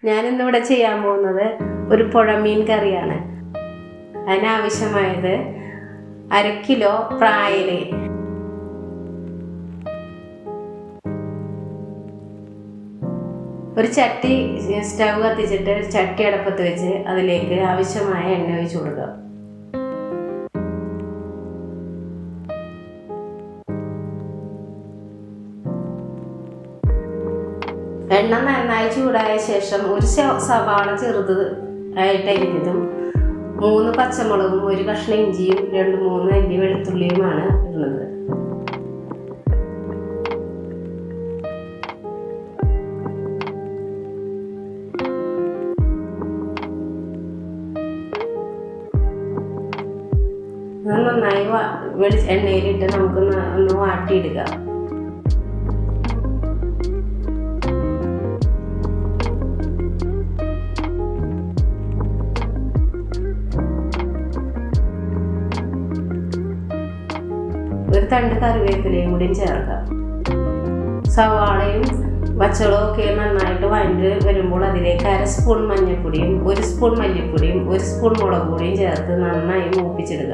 ഞാനിന്നിവിടെ ചെയ്യാൻ പോകുന്നത് ഒരു പുഴമീൻ കറിയാണ്. അതിനാവശ്യമായത് 1/2 കിലോ പ്രായൽ, ഒരു ചട്ടി സ്റ്റവ് കത്തിച്ചിട്ട് ചട്ടി അടുപ്പത്ത് വെച്ച് അതിലേക്ക് ആവശ്യമായ എണ്ണ ഒഴിച്ച് കൊടുക്കുക. എണ്ണ നന്നായി ചൂടായ ശേഷം ഒരു സവാള ചെറുത് ആയിട്ടരിഞ്ഞതും 3 പച്ചമുളകും 1 കഷ്ണം ഇഞ്ചിയും 2-3 അല്ലി വെളുത്തുള്ളിയുമാണ് ഇടുന്നത്. നന്നായി എണ്ണയിലിട്ട് നമുക്ക് ഒന്ന് വാട്ടിയിടുക. ഒരു തണ്ട് കറിവേപ്പിലയും കൂടി ചേർക്കാം. സവാളയും പച്ചമുളകും ഒക്കെ നന്നായിട്ട് വഴണ്ട് വരുമ്പോൾ അതിലേക്ക് 1/2 സ്പൂൺ മഞ്ഞൾപ്പൊടിയും 1 സ്പൂൺ മല്ലിപ്പൊടിയും 1 സ്പൂൺ മുളക് പൊടിയും ചേർത്ത് നന്നായി മൂപ്പിച്ചിടുക.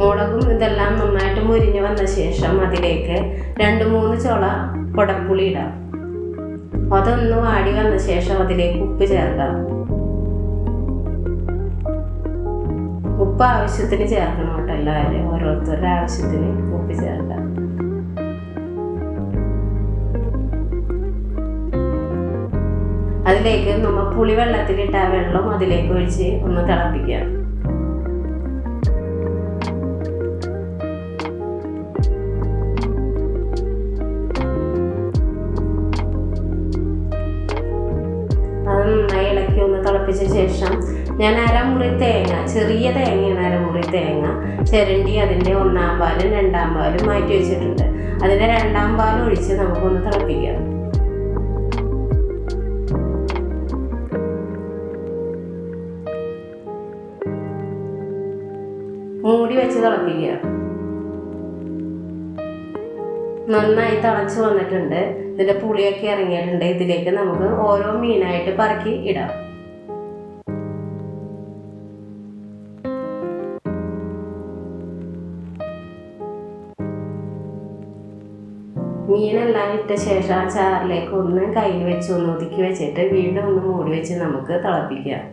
മുളകും ഇതെല്ലാം നന്നായിട്ട് മുരിഞ്ഞ് വന്ന ശേഷം അതിലേക്ക് 2-3 ചുള കുടംപുളി ഇടാം. അതൊന്ന് വാടി വന്ന ശേഷം അതിലേക്ക് ഉപ്പ് ചേർക്കാം. ഉപ്പ് ആവശ്യത്തിന് ചേർക്കണം കേട്ടോ, എല്ലാവരും ഓരോരുത്തരുടെ ആവശ്യത്തിന് ഉപ്പ് ചേർക്കാം. അതിലേക്ക് നമ്മൾ പുളി വെള്ളത്തിലിട്ട വെള്ളം അതിലേക്ക് ഒഴിച്ച് ഒന്ന് തിളപ്പിക്കാം. നന്നായി ഇളക്കി ഒന്ന് തിളപ്പിച്ച ശേഷം ഞാൻ 1/2 മുറി തേങ്ങ, ചെറിയ തേങ്ങയാണ് 1/2 മുറി തേങ്ങ ചിരണ്ടി അതിൻ്റെ 1-ാം പാലും 2-ാം പാലും മാറ്റി വെച്ചിട്ടുണ്ട്. അതിൻ്റെ 2-ാം പാൽ ഒഴിച്ച് നമുക്കൊന്ന് തിളപ്പിക്കാം. മൂടി വെച്ച് തിളപ്പിക്കുക. നന്നായി തിളച്ച് വന്നിട്ടുണ്ട്. ഇതിൻ്റെ പുളിയൊക്കെ ഇറങ്ങിയിട്ടുണ്ട്. ഇതിലേക്ക് നമുക്ക് ഓരോ മീനായിട്ട് പറക്കി ഇടാം. മീനെല്ലാം ഇട്ട ശേഷം ആ ചാറിലേക്ക് ഒന്ന് കയ്യിൽ വെച്ച് ഒന്ന് ഒതുക്കി വെച്ചിട്ട് വീണ്ടും ഒന്ന് മൂടി വെച്ച് നമുക്ക് തിളപ്പിക്കാം.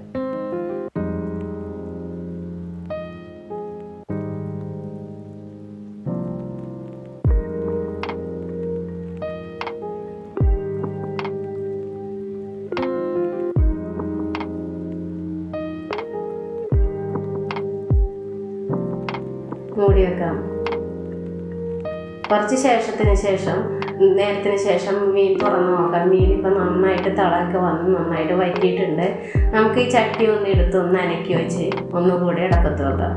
മൂടി വെക്കാം. കുറച്ച് നേരത്തിന് ശേഷം മീൻ തുറന്ന് നോക്കാം. മീൻ ഇപ്പം നന്നായിട്ട് തിളയൊക്കെ വന്ന് നന്നായിട്ട് വറ്റിയിട്ടുണ്ട്. നമുക്ക് ഈ ചട്ടി ഒന്ന് എടുത്ത് ഒന്ന് അനക്കി വെച്ച് ഒന്നുകൂടി ഇടക്കത്ത് വെക്കാം.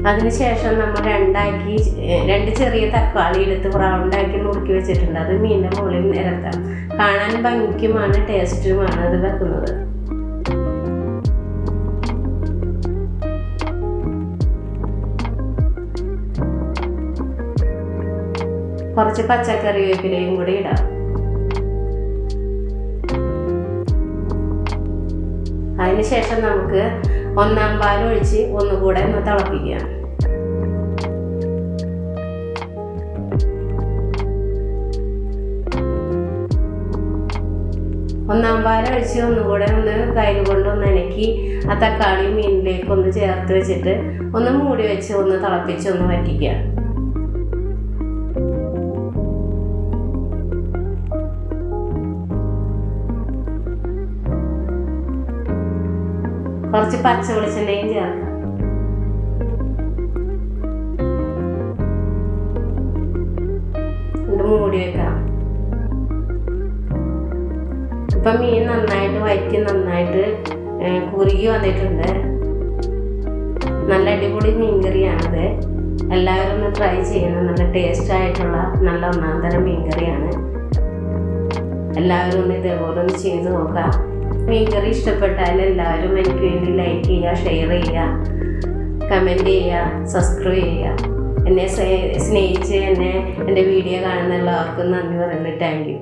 അതിനുശേഷം നമ്മൾ 2 ചെറിയ തക്കാളി എടുത്ത് റൗണ്ടാക്കി നുറുക്കി വെച്ചിട്ടുണ്ട്. അത് മീനിൻ്റെ മുകളിൽ നിരത്താം. കാണാൻ ഭംഗിക്കുമാണ്, ടേസ്റ്റുമാണ് അത് വെക്കുന്നത്. കുറച്ച് പച്ചക്കറിവേപ്പിലയും കൂടി ഇടാം. അതിനുശേഷം നമുക്ക് 1-ാം പാൽ ഒഴിച്ച് ഒന്നുകൂടെ ഒന്ന് തിളപ്പിക്കാം. 1-ാം പാൽ ഒഴിച്ച് ഒന്നുകൂടെ ഒന്ന് കയ്യിൽ കൊണ്ട് ഒന്ന് ഇളക്കി ആ തക്കാളി മീനിലേക്ക് ഒന്ന് ചേർത്ത് വെച്ചിട്ട് ഒന്ന് മൂടി വെച്ച് ഒന്ന് തിളപ്പിച്ച് ഒന്ന് വറ്റിക്കാം. കുറച്ച് പച്ച വെളിച്ചെണ്ണയും ചേർക്കാം. മൂടി വെക്കാം. ഇപ്പം മീൻ നന്നായിട്ട് വറ്റി നന്നായിട്ട് കുറുകി വന്നിട്ടുണ്ട്. നല്ല അടിപൊളി മീൻ കറിയാണത്. എല്ലാവരും ഒന്ന് ട്രൈ ചെയ്യണം. നല്ല ടേസ്റ്റായിട്ടുള്ള നല്ല ഒന്നാന്തരം മീൻകറിയാണ്. എല്ലാവരും ഒന്ന് ഇതേപോലെ ഒന്ന് ചെയ്ത് നോക്കാം. മീൻകറി ഇഷ്ടപ്പെട്ടാൽ എല്ലാവരും എനിക്ക് വേണ്ടി ലൈക്ക് ചെയ്യുക, ഷെയർ ചെയ്യുക, കമൻറ്റ് ചെയ്യുക, സബ്സ്ക്രൈബ് ചെയ്യുക. എന്നെ സ്നേഹിച്ച് എൻ്റെ വീഡിയോ കാണുന്ന എല്ലാവർക്കും നന്ദി പറയുന്നു. Thank you.